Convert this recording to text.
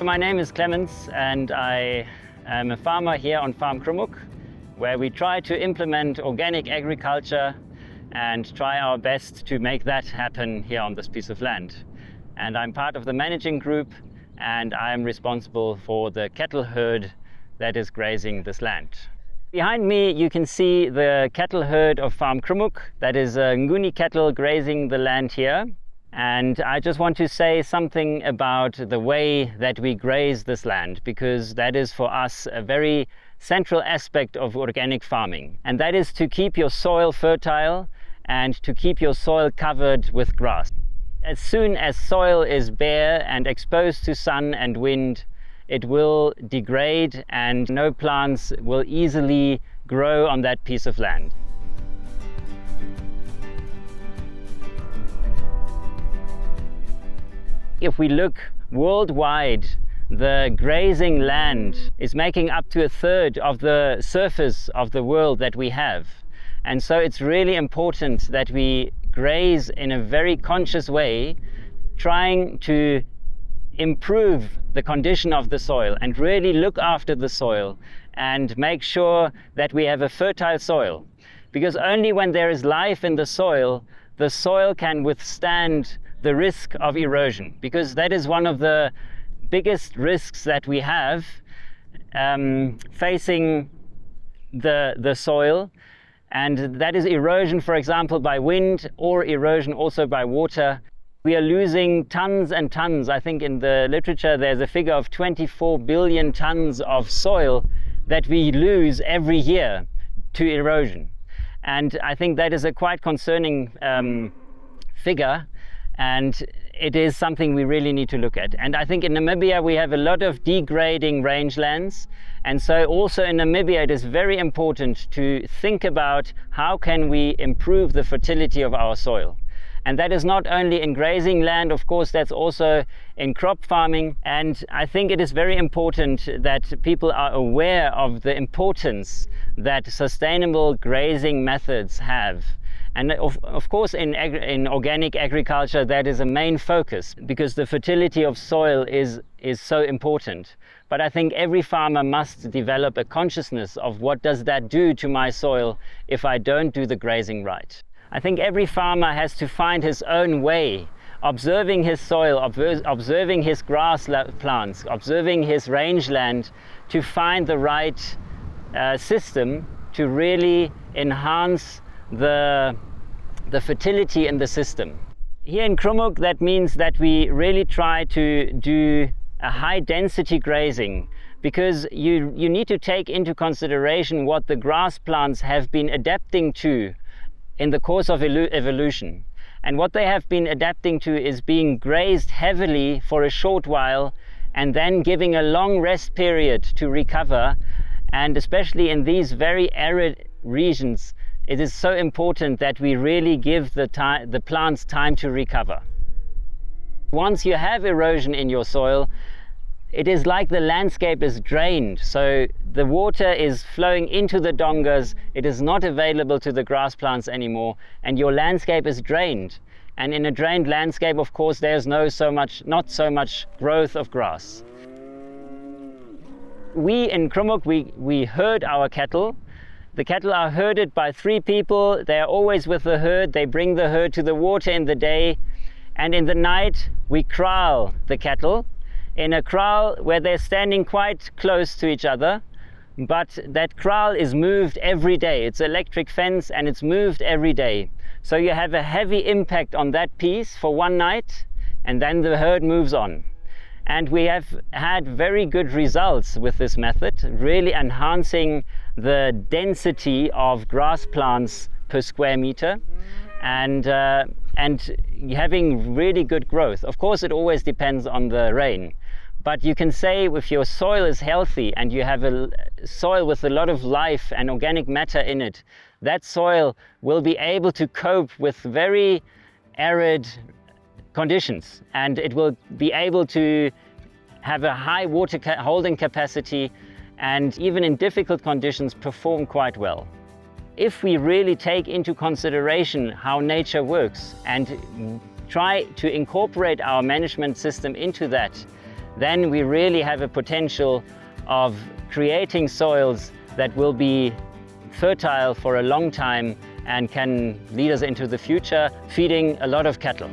My name is Clemens and I am a farmer here on farm Krumhuk, where we try to implement organic agriculture and try our best to make that happen here on this piece of land. And I'm part of the managing group and I'm responsible for the cattle herd that is grazing this land. Behind me you can see the cattle herd of farm Krumhuk. That is Nguni cattle grazing the land here. And I just want to say something about the way that we graze this land, because that is for us a very central aspect of organic farming. And that is to keep your soil fertile and to keep your soil covered with grass. As soon as soil is bare and exposed to sun and wind, it will degrade and no plants will easily grow on that piece of land. If we look worldwide, the grazing land is making up to 1/3 of the surface of the world that we have. And so it's really important that we graze in a very conscious way, trying to improve the condition of the soil and really look after the soil and make sure that we have a fertile soil. Because only when there is life in the soil can withstand the risk of erosion, because that is one of the biggest risks that we have facing the soil, and that is erosion, for example, by wind, or erosion also by water. We are losing tons and tons. I think in the literature there's a figure of 24 billion tons of soil that we lose every year to erosion. And I think that is a quite concerning figure. And it is something we really need to look at. And I think in Namibia we have a lot of degrading rangelands. And so also in Namibia it is very important to think about how can we improve the fertility of our soil. And that is not only in grazing land, of course, that's also in crop farming. And I think it is very important that people are aware of the importance that sustainable grazing methods have. And of course in organic agriculture that is a main focus, because the fertility of soil is so important. But I think every farmer must develop a consciousness of what does that do to my soil if I don't do the grazing right. I think every farmer has to find his own way, observing his soil, observing his grass plants, observing his rangeland, to find the right system to really enhance the fertility in the system. Here in Krumhuk, that means that we really try to do a high density grazing, because you need to take into consideration what the grass plants have been adapting to in the course of evolution. And what they have been adapting to is being grazed heavily for a short while and then giving a long rest period to recover. And especially in these very arid regions, it is so important that we really give the plants time to recover. Once you have erosion in your soil, it is like the landscape is drained. So the water is flowing into the dongas, it is not available to the grass plants anymore, and your landscape is drained. And in a drained landscape, of course, there's not so much growth of grass. We in Krumhuk, we herd our cattle. The cattle are herded by 3 people. They are always with the herd. They bring the herd to the water in the day. And in the night, we kraal the cattle in a kraal where they're standing quite close to each other. But that kraal is moved every day. It's an electric fence and it's moved every day. So you have a heavy impact on that piece for one night, and then the herd moves on. And we have had very good results with this method, really enhancing the density of grass plants per square meter and having really good growth. Of course, it always depends on the rain. But you can say if your soil is healthy and you have a soil with a lot of life and organic matter in it, that soil will be able to cope with very arid conditions, and it will be able to have a high water holding capacity and even in difficult conditions perform quite well. If we really take into consideration how nature works and try to incorporate our management system into that, then we really have a potential of creating soils that will be fertile for a long time and can lead us into the future, feeding a lot of cattle.